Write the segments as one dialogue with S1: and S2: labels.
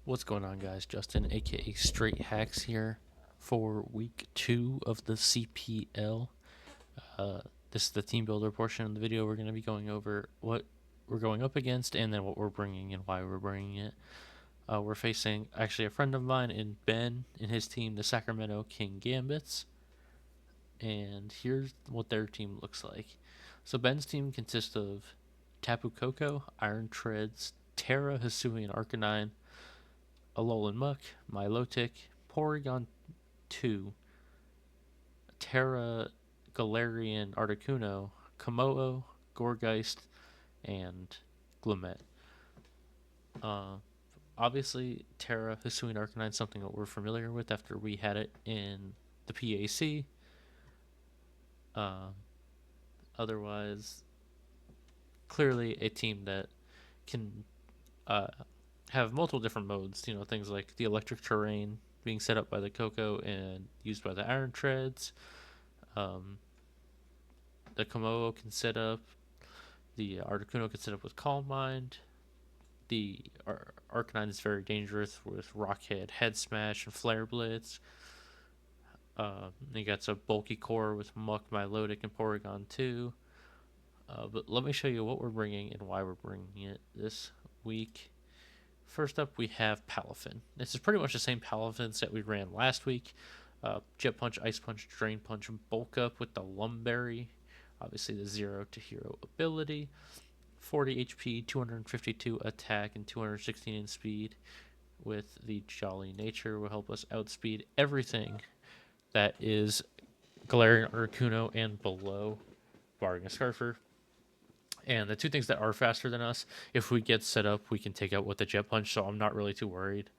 S1: What's going on, guys? Justin, aka Straight Hacks, here for week 2 of the CPL. Uh, this is the team builder portion of the video. We're going to be going over what we're going up against and then what we're bringing and why we're bringing it. We're facing actually a friend of mine in Ben and his team, the Sacramento Kingambits. And here's what their team looks like. So Ben's team consists of Tapu Koko, Iron Treads, Terra, Hisuian Arcanine, Alolan Muck, Milotic, Porygon 2, Terra, Galarian Articuno, Komodo, Gourgeist, and Glumet. Obviously, Terra, Hisuian Arcanine is something that we're familiar with after we had it in the PAC. Otherwise, clearly a team that can have multiple different modes. You know, things like the electric terrain being set up by the Coco and used by the Iron Treads. The Komodo can set up. The Articuno can set up with Calm Mind. The Arcanine is very dangerous with Rockhead, Head Smash, and Flare Blitz. You got some bulky core with Muck, Milotic, and Porygon 2. But let me show you what we're bringing and why we're bringing it this week. First up, we have Palafin. This is pretty much the same Palafin set we ran last week. Jet Punch, Ice Punch, Drain Punch, and Bulk Up with the Lumberry. Obviously, the 0 to hero ability. 40 HP, 252 attack, and 216 in speed. With the Jolly Nature will help us outspeed everything that is Galarian Articuno and below, barring a Scarfer. And the two things that are faster than us, if we get set up, we can take out with the Jet Punch, so I'm not really too worried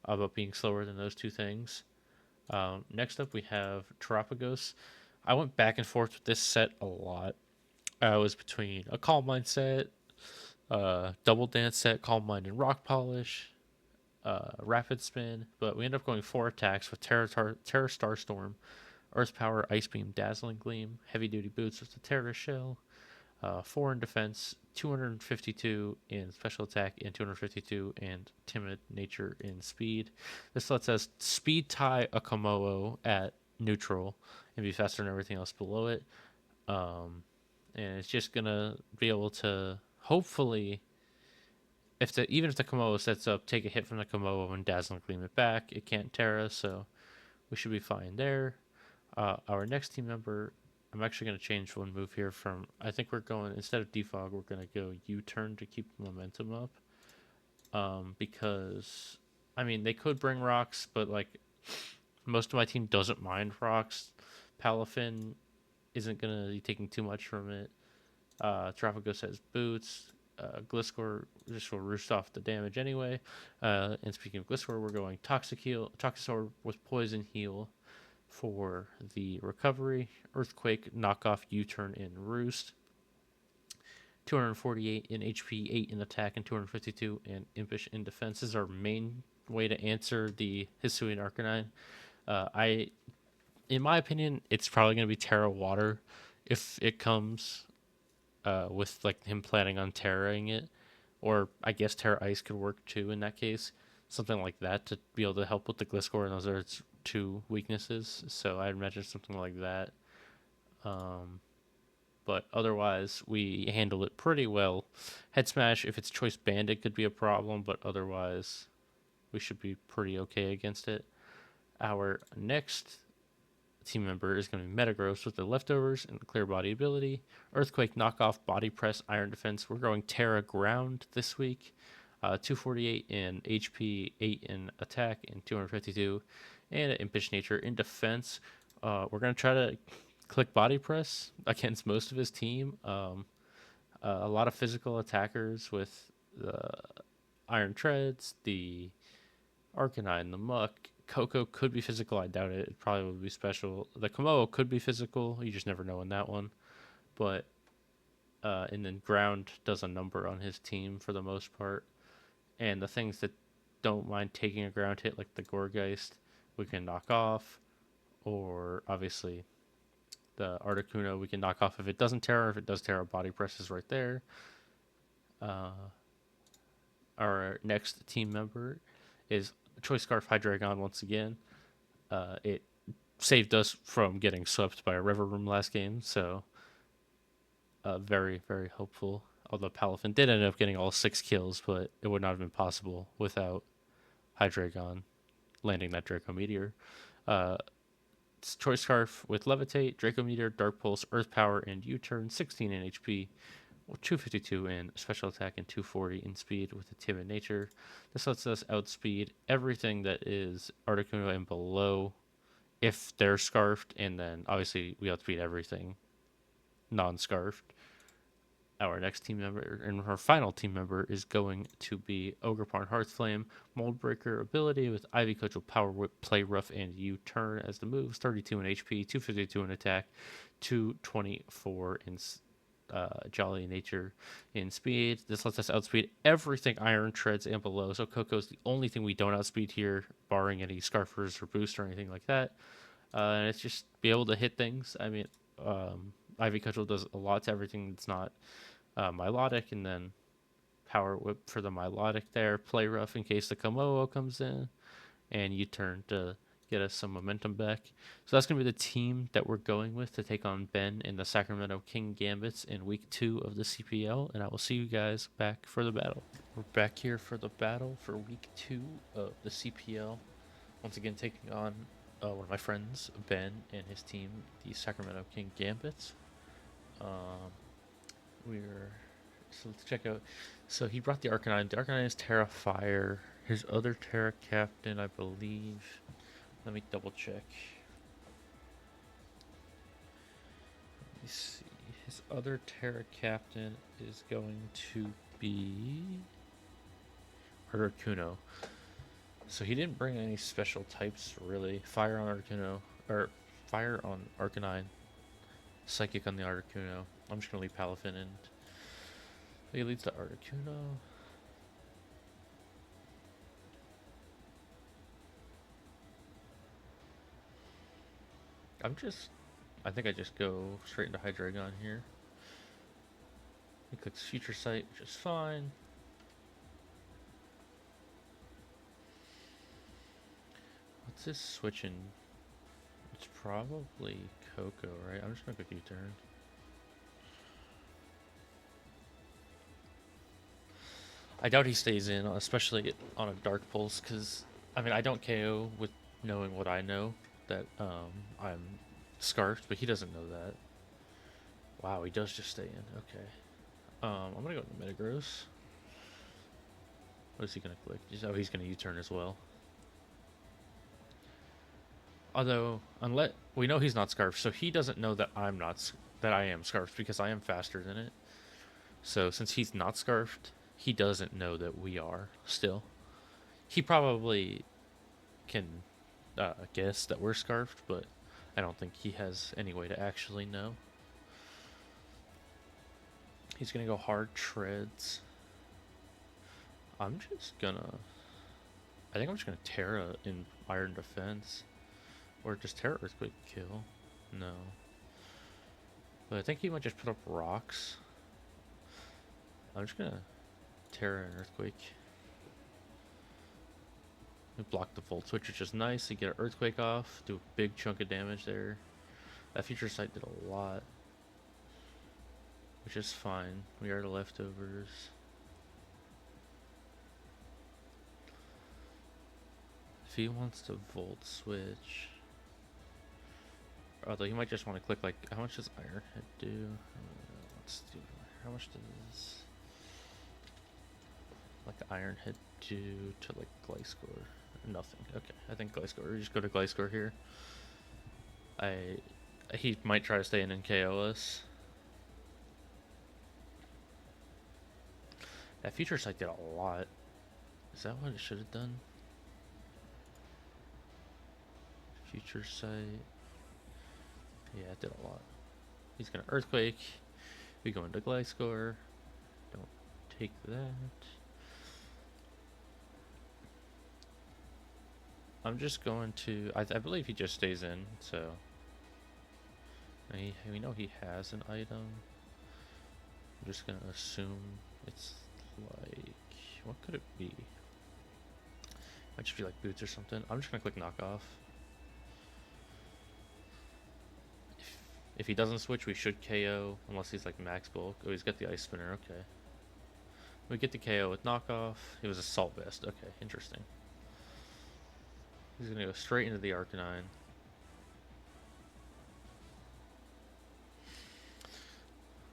S1: about being slower than those two things. Next up, we have Terapagos. I went back and forth with this set a lot. I was between a Calm Mind set, Double Dance set, Calm Mind and Rock Polish, Rapid Spin, but we end up going 4 attacks with Terra Starstorm, Earth Power, Ice Beam, Dazzling Gleam, Heavy Duty Boots with the Terra Shell, 4 in defense, 252 in special attack, and 252 in timid nature in speed. This lets us speed tie a Komodo at neutral and be faster than everything else below it. And it's just gonna be able to hopefully, even if the Komodo sets up, take a hit from the Komodo and Dazzling Gleam it back. It can't Terra, so we should be fine there. Our next team member, I'm actually going to change one move here from, I think we're going, instead of Defog, we're going to go U-turn to keep momentum up. Because, I mean, they could bring rocks, but, like, most of my team doesn't mind rocks. Palafin isn't going to be taking too much from it. Terapagos has boots. Gliscor just will roost off the damage anyway. And speaking of Gliscor, we're going Toxicsaur with Poison Heal for the recovery. Earthquake, knockoff, U-turn, and roost. 248 in HP, 8 in attack, and 252 in impish in defense is our main way to answer the Hisuian Arcanine. In my opinion, it's probably going to be Terra Water if it comes, with like him planning on terraing it, or I guess Terra Ice could work too in that case. Something like that to be able to help with the Gliscor, and those are its 2 weaknesses. So I'd imagine something like that. But otherwise, we handle it pretty well. Head Smash, if it's Choice Bandit, could be a problem, but otherwise, we should be pretty okay against it. Our next team member is going to be Metagross with the Leftovers and the Clear Body ability. Earthquake, Knockoff, Body Press, Iron Defense. We're going Terra Ground this week. 248 in HP, 8 in attack, and 252 and Impish Nature in defense. We're going to try to click Body Press against most of his team. A lot of physical attackers with the Iron Treads, the Arcanine, the Muck. Coco could be physical. I doubt it. It probably would be special. The Komodo could be physical. You just never know in that one. But, and then Ground does a number on his team for the most part. And the things that don't mind taking a ground hit, like the Gourgeist, we can knock off. Or, obviously, the Articuno we can knock off if it doesn't Terra. If it does Terra, Body Press is right there. Our next team member is Choice Scarf Hydreigon once again. It saved us from getting swept by a River Room last game, so very, very hopeful. Although Palafin did end up getting all 6 kills, but it would not have been possible without Hydreigon landing that Draco Meteor. It's Choice Scarf with Levitate, Draco Meteor, Dark Pulse, Earth Power, and U-Turn, 16 in HP, 252 in special attack, and 240 in speed with a timid nature. This lets us outspeed everything that is Articuno and below if they're scarfed, and then obviously we outspeed everything non-scarfed. Our next team member and our final team member is going to be Ogerpon Hearthflame, Mold Breaker ability with Ivy Cudgel, Power Whip, Play Rough, and U-Turn as the moves. 32 in HP, 252 in attack, 224 in Jolly Nature in speed. This lets us outspeed everything Iron Treads and below. So Coco's the only thing we don't outspeed here, barring any Scarfers or Boost or anything like that. And it's just be able to hit things. I mean, Ivy Cudgel does a lot to everything that's not Milotic, and then Power Whip for the Milotic there. Play Rough in case the Komodo comes in, and U-Turn to get us some momentum back. So that's going to be the team that we're going with to take on Ben in the Sacramento Kingambits in Week 2 of the CPL, and I will see you guys back for the battle. We're back here for the battle for Week 2 of the CPL. Once again, taking on one of my friends, Ben, and his team, the Sacramento Kingambits. So let's check out. So he brought the Arcanine. The Arcanine is Terra Fire. His other Terra Captain, I believe. Let me double check. Let me see. His other Terra Captain is going to be Articuno. So he didn't bring any special types really. Fire on Articuno, or Fire on Arcanine. Psychic on the Articuno. I'm just gonna leave Palafin, and he leads the Articuno. I think I just go straight into Hydreigon here. He clicks Future Sight, which is fine. What's this switching? It's probably Coco, right? I'm just gonna click U-Turn. I doubt he stays in, especially on a Dark Pulse, because, I mean, I don't KO with knowing what I know, that I'm scarfed, but he doesn't know that. Wow, he does just stay in. Okay. I'm going to go into Metagross. What is he going to click? Oh, he's going to U-Turn as well. Although, unless we know he's not scarfed, so he doesn't know that that I am scarfed, because I am faster than it. So since he's not scarfed, he doesn't know that we are still. He probably can guess that we're scarfed, but I don't think he has any way to actually know. He's gonna go Hard Treads. I think I'm just gonna Terra in Iron Defense. Or just Terra Earthquake kill. No. But I think he might just put up rocks. I'm just gonna Terra and Earthquake. We block the Volt Switch, which is nice. You get an Earthquake off, do a big chunk of damage there. That Future Sight did a lot, which is fine. We are the leftovers. If he wants to Volt Switch, although he might just want to click, like, how much does Iron Head do? Let's do, how much does, like, the Iron Head do to, like, Gliscor? Nothing. Okay, I think Gliscor. We just go to Gliscor here. He might try to stay in and KO us. That Future Sight did a lot. Is that what it should have done? Future Sight. Yeah, it did a lot. He's gonna Earthquake. We go into Gliscor. Don't take that. I'm just going to... I believe he just stays in, so... we know he has an item. I'm just going to assume it's like... What could it be? Might just be like boots or something. I'm just gonna click knockoff. If he doesn't switch, we should KO, unless he's like max bulk. Oh, he's got the ice spinner, okay. We get the KO with knockoff. It was assault vest, okay, interesting. He's gonna go straight into the Arcanine.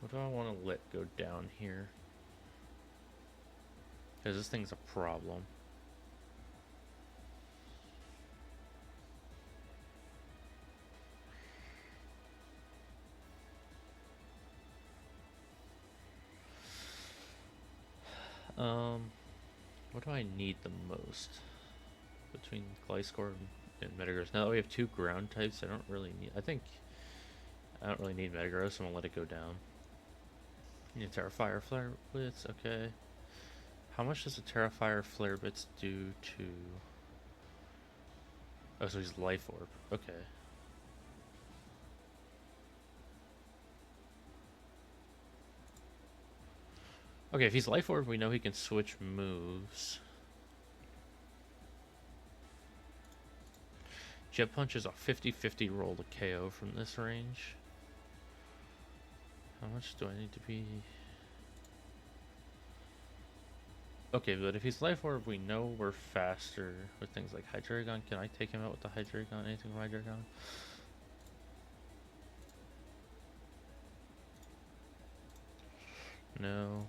S1: What do I want to let go down here? Because this thing's a problem. What do I need the most between Gliscor and Metagross? Now that we have two ground types, I don't really need. I don't really need Metagross. So I'm gonna let it go down. Need Terrafire Flare Blitz. Okay. How much does a Terrafire Flare Blitz do to? Oh, so he's Life Orb. Okay. Okay, if he's Life Orb, we know he can switch moves. Jet Punch is a 50-50 roll to KO from this range. How much do I need to be? Okay, but if he's Life Orb, we know we're faster with things like Hydreigon. Can I take him out with the Hydreigon? Anything from Hydreigon? No.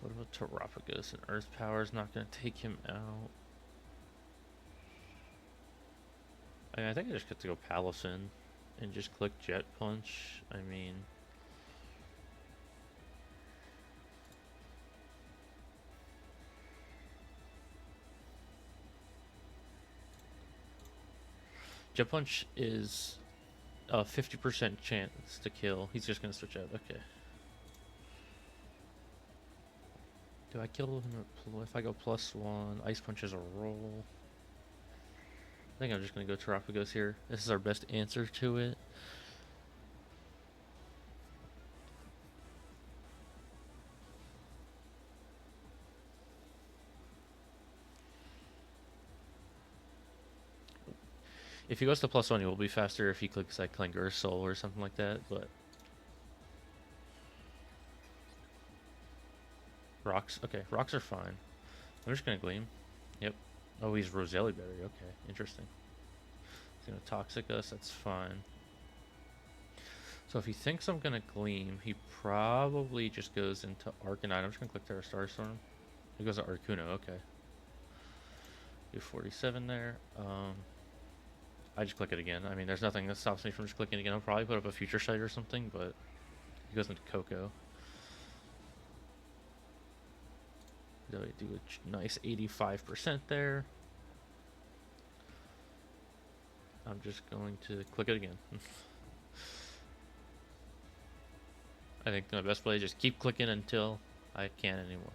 S1: What about Terrapagos? And Earth Power is not going to take him out. I think I just get to go Palafin and just click Jet Punch. I mean, Jet Punch is a 50% chance to kill. He's just going to switch out. Okay. Do I kill him if I go +1? Ice Punch is a roll. I think I'm just going to go Terrapagos here. This is our best answer to it. If he goes to +1, he will be faster if he clicks like Klinger Soul or something like that, but... Rocks? Okay, rocks are fine. I'm just going to Gleam. Yep. Oh, he's Roselli Berry. Okay, interesting. He's going to Toxic us. That's fine. So if he thinks I'm going to Gleam, he probably just goes into Arcanine. I'm just going to click Terra Starstorm. He goes to Arcuno. Okay. Do 47 there. I just click it again. I mean, there's nothing that stops me from just clicking again. I'll probably put up a Future Sight or something, but he goes into Coco. Do a nice 85% there. I'm just going to click it again. I think my best play is just keep clicking until I can't anymore.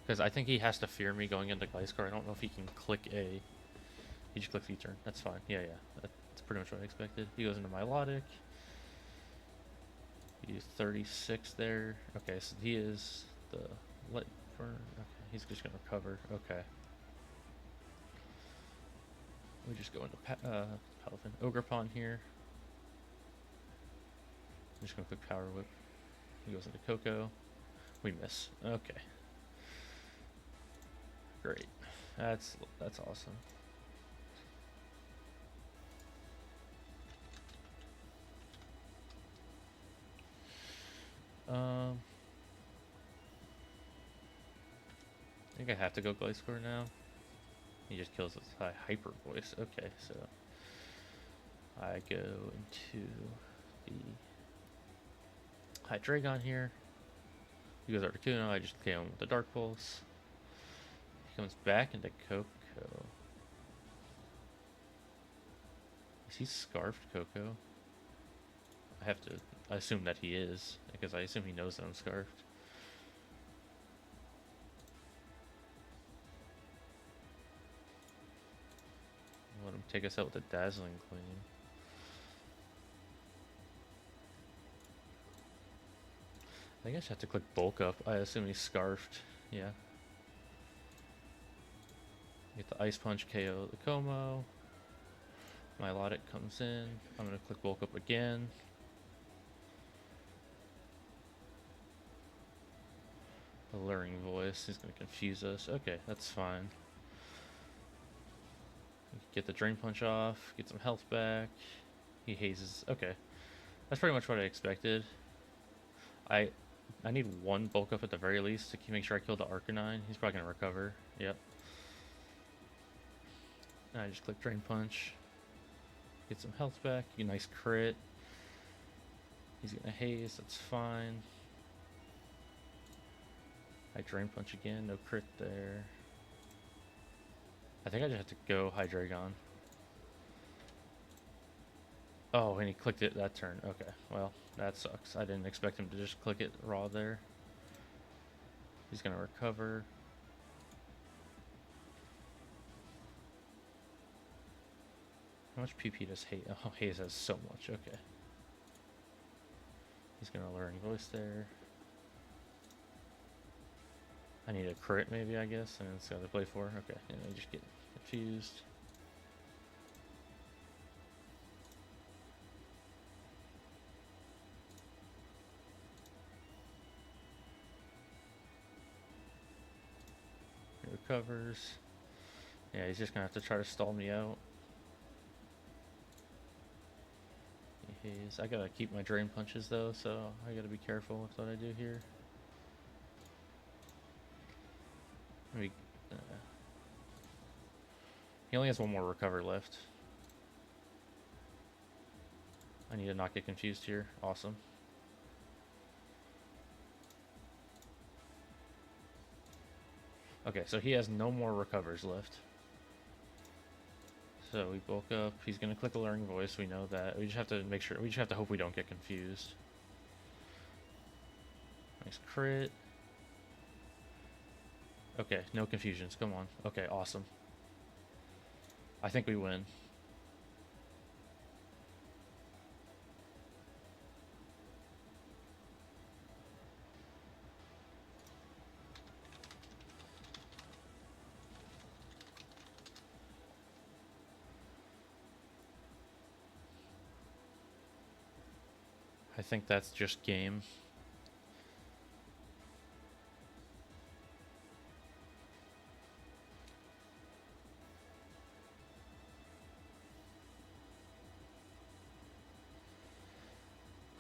S1: Because I think he has to fear me going into Gliscor. I don't know if he can click A. He just clicks U-turn. That's fine. Yeah. That's pretty much what I expected. He goes into Milotic. He used 36 there. Okay, so he is the Lit Burn. Okay, he's just going to recover. Okay. We just go into Palafin. Ogerpon here. I'm just going to click Power Whip. He goes into Coco. We miss. Okay. Great. That's awesome. I think I have to go Gliscor now. He just kills with Hyper Voice. Okay, so I go into the Hydreigon here. He goes Articuno. I just KO him with the Dark Pulse. He comes back into Coco. Is he Scarfed Coco? I assume that he is, because I assume he knows that I'm Scarfed. take us out with a Dazzling Gleam. I think I should have to click bulk up. I assume he's scarfed. Yeah. Get the Ice Punch KO the Como. Milotic comes in. I'm going to click bulk up again. Alluring Voice. He's going to confuse us. Okay, that's fine. Get the Drain Punch off. Get some health back. He hazes. Okay. That's pretty much what I expected. I need one bulk up at the very least to make sure I kill the Arcanine. He's probably going to recover. Yep. And I just click Drain Punch. Get some health back. Get a nice crit. He's going to haze. That's fine. I Drain Punch again. No crit there. I think I just have to go Hydreigon. Oh, and he clicked it that turn. Okay, well, that sucks. I didn't expect him to just click it raw there. He's going to recover. How much PP does Haze? Oh, Haze has so much. Okay. He's going to Alluring Voice there. I need a crit maybe, I guess, and it's got to play for. Okay, and I just get confused. He recovers. Yeah, he's just going to have to try to stall me out. I gotta keep my Drain Punches though, so I gotta be careful with what I do here. Maybe, he only has one more recover left. I need to not get confused here. Awesome. Okay, so he has no more recovers left. So we bulk up. He's gonna click Alluring Voice. We know that. We just have to make sure. We just have to hope we don't get confused. Nice crit. Okay, no confusions. Come on. Okay, awesome. I think we win. I think that's just game.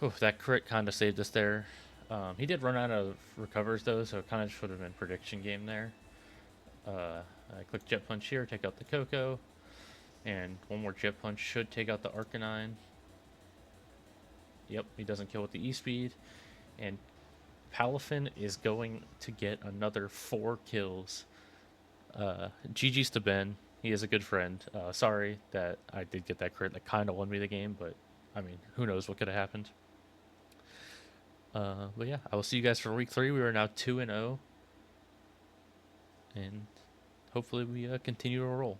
S1: Oof, that crit kind of saved us there. He did run out of recovers though, so it kind of should have been prediction game there. I click Jet Punch here, take out the Coco, and one more Jet Punch should take out the Arcanine. Yep, he doesn't kill with the E-Speed, and Palafin is going to get another 4 kills. GG's to Ben. He is a good friend. Sorry that I did get that crit that kind of won me the game, but I mean, who knows what could have happened. But yeah, I will see you guys for week 3. We are now 2-0, and hopefully we continue to roll.